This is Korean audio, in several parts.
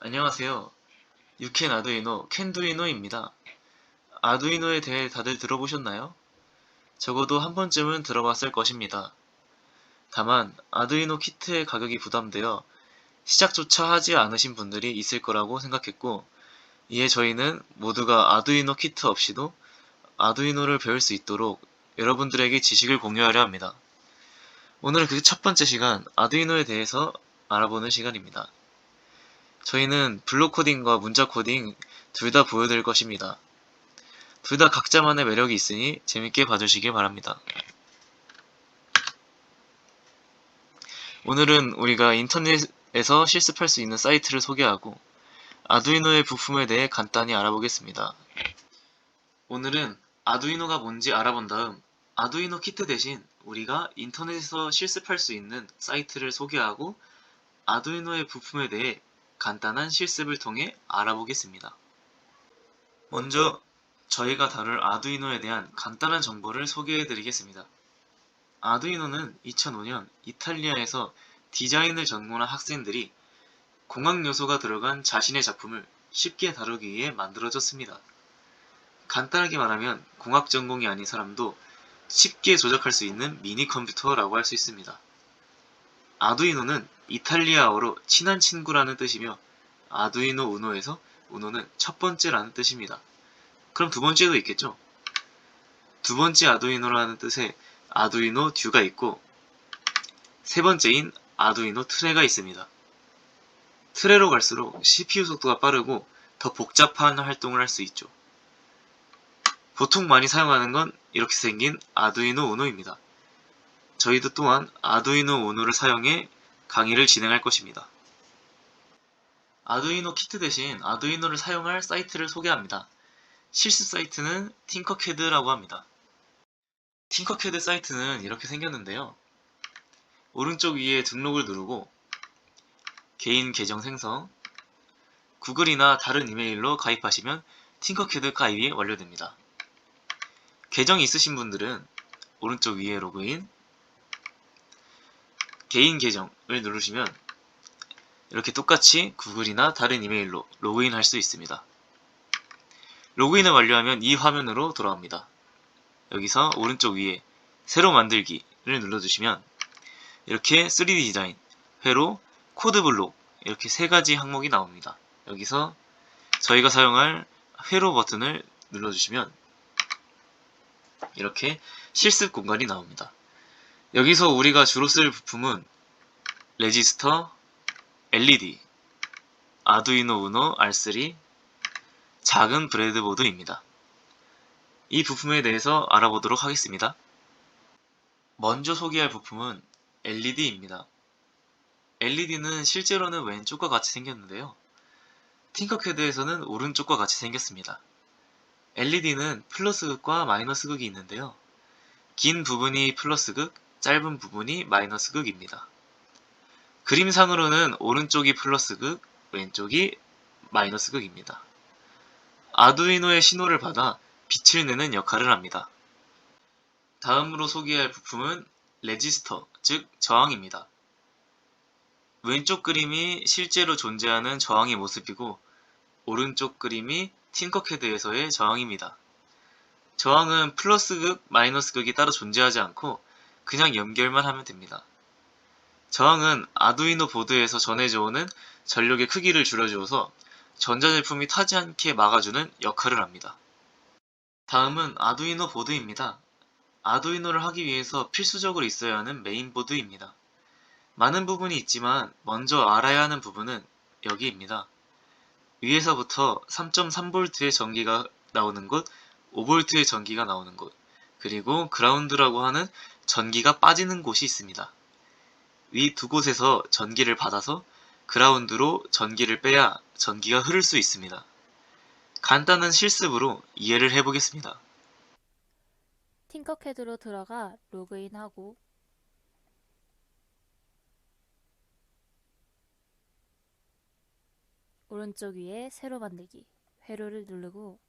안녕하세요. 유캔 아두이노 캔두이노입니다. 아두이노에 대해 다들 들어보셨나요? 적어도 한 번쯤은 들어봤을 것입니다. 다만 아두이노 키트의 가격이 부담되어 시작조차 하지 않으신 분들이 있을 거라고 생각했고, 이에 저희는 모두가 아두이노 키트 없이도 아두이노를 배울 수 있도록 여러분들에게 지식을 공유하려 합니다. 오늘은 그 첫 번째 시간, 아두이노에 대해서 알아보는 시간입니다. 저희는 블록 코딩과 문자 코딩 둘 다 보여드릴 것입니다. 둘 다 각자만의 매력이 있으니 재밌게 봐주시길 바랍니다. 오늘은 우리가 인터넷에서 실습할 수 있는 사이트를 소개하고 아두이노의 부품에 대해 간단히 알아보겠습니다. 오늘은 아두이노가 뭔지 알아본 다음 아두이노 키트 대신 우리가 인터넷에서 실습할 수 있는 사이트를 소개하고 아두이노의 부품에 대해 간단한 실습을 통해 알아보겠습니다. 먼저 저희가 다룰 아두이노에 대한 간단한 정보를 소개해 드리겠습니다. 아두이노는 2005년 이탈리아에서 디자인을 전공한 학생들이 공학 요소가 들어간 자신의 작품을 쉽게 다루기 위해 만들어졌습니다. 간단하게 말하면 공학 전공이 아닌 사람도 쉽게 조작할 수 있는 미니 컴퓨터라고 할 수 있습니다. 아두이노는 이탈리아어로 친한 친구라는 뜻이며 아두이노 우노에서 우노는 첫 번째라는 뜻입니다. 그럼 두 번째도 있겠죠? 두 번째 아두이노라는 뜻의 아두이노 듀가 있고 세 번째인 아두이노 트레가 있습니다. 트레로 갈수록 CPU 속도가 빠르고 더 복잡한 활동을 할 수 있죠. 보통 많이 사용하는 건 이렇게 생긴 아두이노 우노입니다. 저희도 또한 아두이노 우노를 사용해 강의를 진행할 것입니다. 아두이노 키트 대신 아두이노를 사용할 사이트를 소개합니다. 실습 사이트는 팅커캐드라고 합니다. 팅커캐드 사이트는 이렇게 생겼는데요. 오른쪽 위에 등록을 누르고 개인 계정 생성, 구글이나 다른 이메일로 가입하시면 팅커캐드 가입이 완료됩니다. 계정이 있으신 분들은 오른쪽 위에 로그인, 개인 계정을 누르시면 이렇게 똑같이 구글이나 다른 이메일로 로그인할 수 있습니다. 로그인을 완료하면 이 화면으로 돌아옵니다. 여기서 오른쪽 위에 새로 만들기를 눌러주시면 이렇게 3D 디자인, 회로, 코드 블록 이렇게 세 가지 항목이 나옵니다. 여기서 저희가 사용할 회로 버튼을 눌러주시면 이렇게 실습 공간이 나옵니다. 여기서 우리가 주로 쓸 부품은 레지스터, LED, 아두이노 우노 R3, 작은 브레드보드입니다. 이 부품에 대해서 알아보도록 하겠습니다. 먼저 소개할 부품은 LED입니다. LED는 실제로는 왼쪽과 같이 생겼는데요. 팅커캐드에서는 오른쪽과 같이 생겼습니다. LED는 플러스극과 마이너스극이 있는데요. 긴 부분이 플러스극, 짧은 부분이 마이너스극입니다. 그림상으로는 오른쪽이 플러스극, 왼쪽이 마이너스극입니다. 아두이노의 신호를 받아 빛을 내는 역할을 합니다. 다음으로 소개할 부품은 레지스터, 즉 저항입니다. 왼쪽 그림이 실제로 존재하는 저항의 모습이고 오른쪽 그림이 팅커캐드에서의 저항입니다. 저항은 플러스극, 마이너스극이 따로 존재하지 않고 그냥 연결만 하면 됩니다. 저항은 아두이노 보드에서 전해져 오는 전력의 크기를 줄여주어서 전자제품이 타지 않게 막아주는 역할을 합니다. 다음은 아두이노 보드입니다. 아두이노를 하기 위해서 필수적으로 있어야 하는 메인보드입니다. 많은 부분이 있지만 먼저 알아야 하는 부분은 여기입니다. 위에서부터 3.3V의 전기가 나오는 곳, 5V의 전기가 나오는 곳, 그리고 그라운드라고 하는 전기가 빠지는 곳이 있습니다. 위 두 곳에서 전기를 받아서 그라운드로 전기를 빼야 전기가 흐를 수 있습니다. 간단한 실습으로 이해를 해보겠습니다. 팅커캐드로 들어가 로그인하고 오른쪽 위에 새로 만들기 회로를 누르고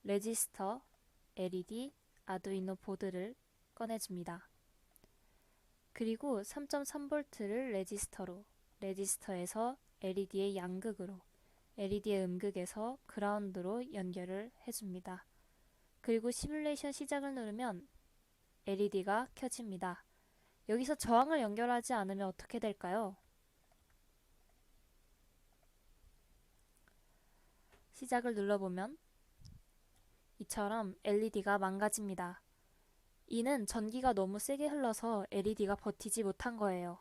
레지스터, LED, 아두이노 보드를 꺼내줍니다. 그리고 3.3V를 레지스터로 레지스터에서 LED의 양극으로, LED의 음극에서 그라운드로 연결을 해줍니다. 그리고 시뮬레이션 시작을 누르면 LED가 켜집니다. 여기서 저항을 연결하지 않으면 어떻게 될까요? 시작을 눌러보면 이처럼 LED가 망가집니다. 이는 전기가 너무 세게 흘러서 LED가 버티지 못한 거예요.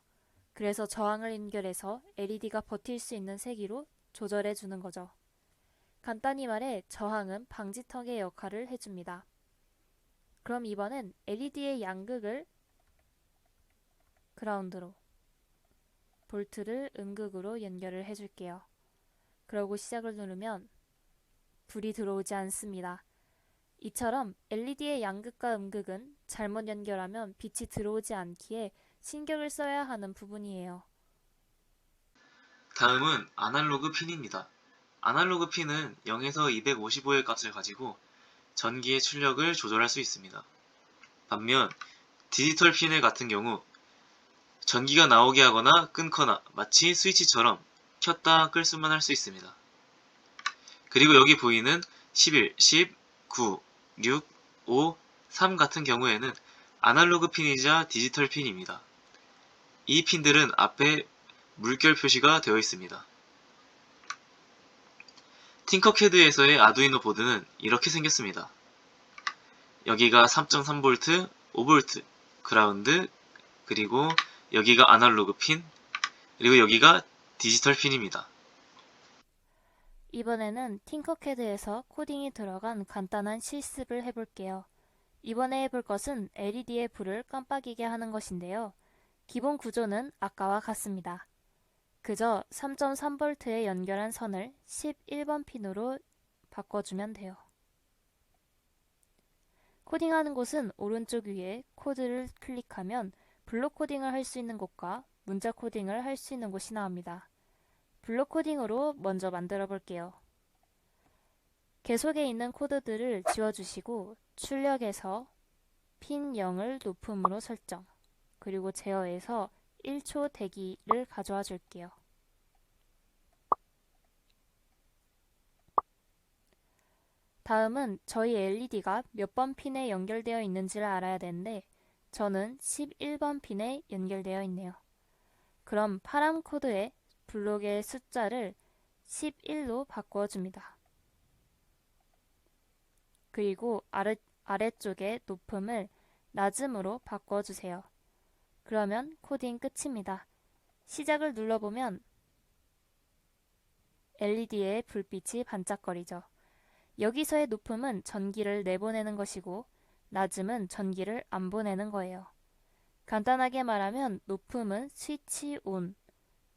그래서 저항을 연결해서 LED가 버틸 수 있는 세기로 조절해 주는 거죠. 간단히 말해 저항은 방지턱의 역할을 해줍니다. 그럼 이번엔 LED의 양극을 그라운드로, 볼트를 음극으로 연결을 해줄게요. 그러고 시작을 누르면 불이 들어오지 않습니다. 이처럼 LED의 양극과 음극은 잘못 연결하면 빛이 들어오지 않기에 신경을 써야 하는 부분이에요. 다음은 아날로그 핀입니다. 아날로그 핀은 0에서 255의 값을 가지고 전기의 출력을 조절할 수 있습니다. 반면 디지털 핀의 같은 경우 전기가 나오게 하거나 끊거나 마치 스위치처럼 켰다 끌 수만 할 수 있습니다. 그리고 여기 보이는 11, 10, 9, 6, 5, 3 같은 경우에는 아날로그 핀이자 디지털 핀입니다. 이 핀들은 앞에 물결 표시가 되어 있습니다. 팅커캐드에서의 아두이노 보드는 이렇게 생겼습니다. 여기가 3.3V, 5V, 그라운드, 그리고 여기가 아날로그 핀, 그리고 여기가 디지털 핀입니다. 이번에는 팅커캐드에서 코딩이 들어간 간단한 실습을 해볼게요. 이번에 해볼 것은 LED의 불을 깜빡이게 하는 것인데요. 기본 구조는 아까와 같습니다. 그저 3.3V에 연결한 선을 11번 핀으로 바꿔주면 돼요. 코딩하는 곳은 오른쪽 위에 코드를 클릭하면 블록 코딩을 할 수 있는 곳과 문자 코딩을 할 수 있는 곳이 나옵니다. 블록 코딩으로 먼저 만들어 볼게요. 계속에 있는 코드들을 지워주시고 출력에서 핀 0을 높음으로 설정, 그리고 제어에서 1초 대기를 가져와 줄게요. 다음은 저희 LED가 몇 번 핀에 연결되어 있는지를 알아야 되는데 저는 11번 핀에 연결되어 있네요. 그럼 파란 코드에 블록의 숫자를 11로 바꾸어줍니다. 그리고 아래쪽에 높음을 낮음으로 바꿔주세요. 그러면 코딩 끝입니다. 시작을 눌러보면 LED의 불빛이 반짝거리죠. 여기서의 높음은 전기를 내보내는 것이고 낮음은 전기를 안 보내는 거예요. 간단하게 말하면 높음은 스위치 온,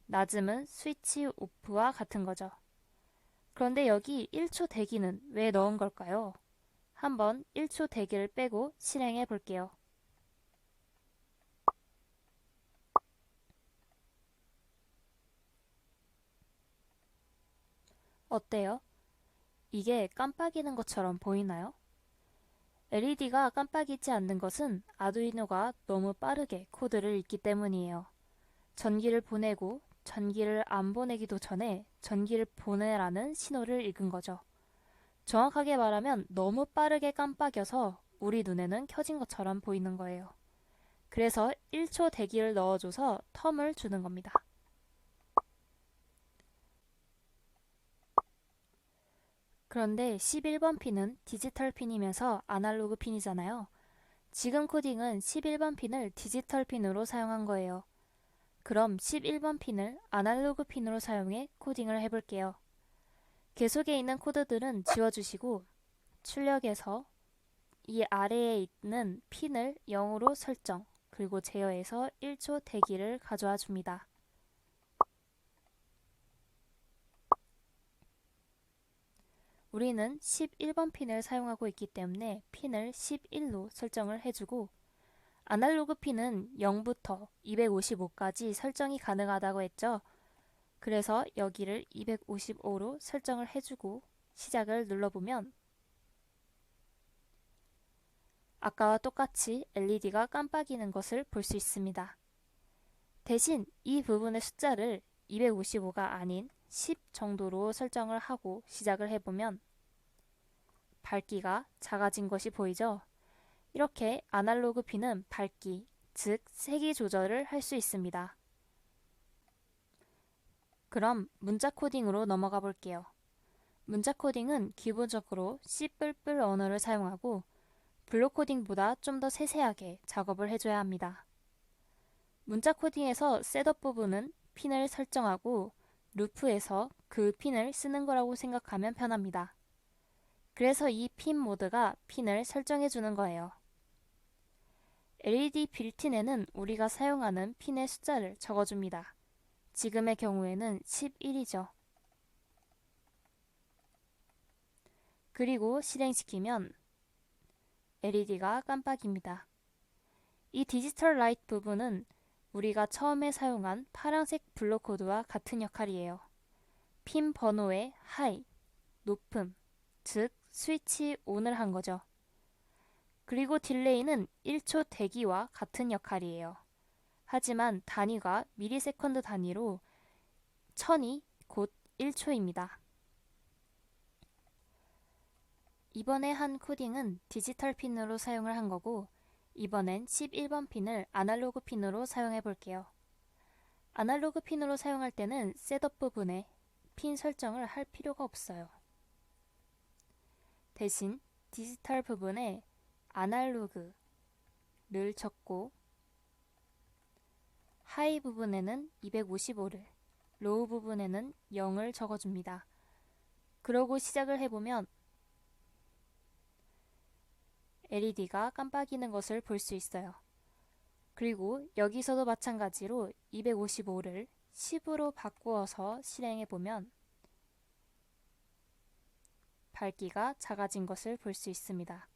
낮음은 스위치 오프와 같은 거죠. 그런데 여기 1초 대기는 왜 넣은 걸까요? 한번 1초 대기를 빼고 실행해 볼게요. 어때요? 이게 깜빡이는 것처럼 보이나요? LED가 깜빡이지 않는 것은 아두이노가 너무 빠르게 코드를 읽기 때문이에요. 전기를 보내고 전기를 안 보내기도 전에 전기를 보내라는 신호를 읽은 거죠. 정확하게 말하면 너무 빠르게 깜빡여서 우리 눈에는 켜진 것처럼 보이는 거예요. 그래서 1초 대기를 넣어줘서 텀을 주는 겁니다. 그런데 11번 핀은 디지털 핀이면서 아날로그 핀이잖아요. 지금 코딩은 11번 핀을 디지털 핀으로 사용한 거예요. 그럼 11번 핀을 아날로그 핀으로 사용해 코딩을 해볼게요. 계속에 있는 코드들은 지워주시고 출력에서 이 아래에 있는 핀을 0으로 설정, 그리고 제어에서 1초 대기를 가져와 줍니다. 우리는 11번 핀을 사용하고 있기 때문에 핀을 11로 설정을 해주고 아날로그 핀은 0부터 255까지 설정이 가능하다고 했죠. 그래서 여기를 255로 설정을 해주고 시작을 눌러보면 아까와 똑같이 LED가 깜빡이는 것을 볼 수 있습니다. 대신 이 부분의 숫자를 255가 아닌 10 정도로 설정을 하고 시작을 해보면 밝기가 작아진 것이 보이죠? 이렇게 아날로그 핀은 밝기, 즉 세기 조절을 할 수 있습니다. 그럼 문자 코딩으로 넘어가 볼게요. 문자 코딩은 기본적으로 C++ 언어를 사용하고 블록 코딩보다 좀 더 세세하게 작업을 해줘야 합니다. 문자 코딩에서 셋업 부분은 핀을 설정하고 루프에서 그 핀을 쓰는 거라고 생각하면 편합니다. 그래서 이 핀 모드가 핀을 설정해 주는 거예요. LED 빌트인에는 우리가 사용하는 핀의 숫자를 적어줍니다. 지금의 경우에는 11이죠. 그리고 실행시키면 LED가 깜빡입니다. 이 디지털 라이트 부분은 우리가 처음에 사용한 파란색 블록 코드와 같은 역할이에요. 핀 번호의 하이, 높음, 즉 스위치 온을 한 거죠. 그리고 딜레이는 1초 대기와 같은 역할이에요. 하지만 단위가 미리세컨드 단위로 1000이 곧 1초입니다. 이번에 한 코딩은 디지털 핀으로 사용을 한 거고 이번엔 11번 핀을 아날로그 핀으로 사용해 볼게요. 아날로그 핀으로 사용할 때는 셋업 부분에 핀 설정을 할 필요가 없어요. 대신 디지털 부분에 아날로그를 적고 하이 부분에는 255를, 로우 부분에는 0을 적어줍니다. 그러고 시작을 해보면 LED가 깜빡이는 것을 볼 수 있어요. 그리고 여기서도 마찬가지로 255를 10으로 바꾸어서 실행해보면 밝기가 작아진 것을 볼 수 있습니다.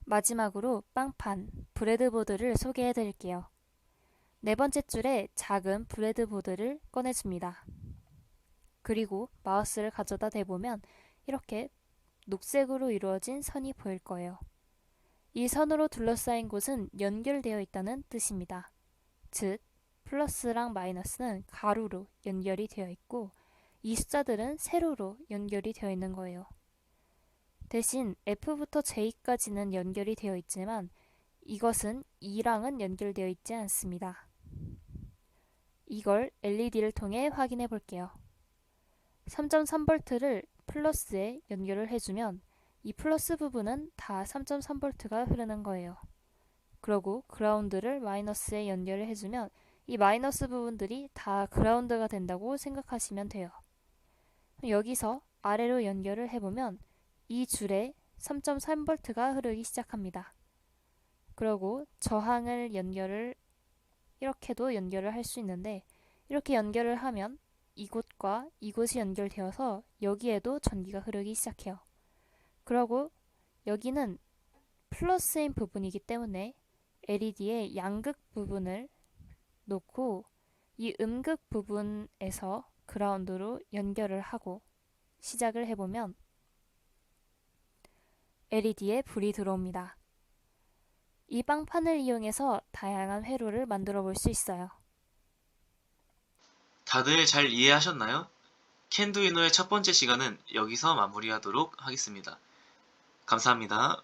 마지막으로 빵판, 브레드보드를 소개해 드릴게요. 네 번째 줄에 작은 브레드보드를 꺼내줍니다. 그리고 마우스를 가져다 대보면 이렇게 녹색으로 이루어진 선이 보일 거예요. 이 선으로 둘러싸인 곳은 연결되어 있다는 뜻입니다. 즉, 플러스랑 마이너스는 가로로 연결이 되어 있고 이 숫자들은 세로로 연결이 되어 있는 거예요. 대신 F부터 J까지는 연결이 되어 있지만 이것은 2랑은 연결되어 있지 않습니다. 이걸 LED를 통해 확인해 볼게요. 3.3V를 플러스에 연결을 해주면 이 플러스 부분은 다 3.3V가 흐르는 거예요. 그리고 그라운드를 마이너스에 연결을 해주면 이 마이너스 부분들이 다 그라운드가 된다고 생각하시면 돼요. 여기서 아래로 연결을 해보면 이 줄에 3.3V가 흐르기 시작합니다. 그리고 저항을 이렇게도 연결을 할 수 있는데 이렇게 연결을 하면 이곳과 이곳이 연결되어서 여기에도 전기가 흐르기 시작해요. 그리고 여기는 플러스인 부분이기 때문에 LED의 양극 부분을 놓고 이 음극 부분에서 그라운드로 연결을 하고 시작을 해보면 LED에 불이 들어옵니다. 이 빵판을 이용해서 다양한 회로를 만들어 볼 수 있어요. 다들 잘 이해하셨나요? 캔두이노의 첫 번째 시간은 여기서 마무리하도록 하겠습니다. 감사합니다.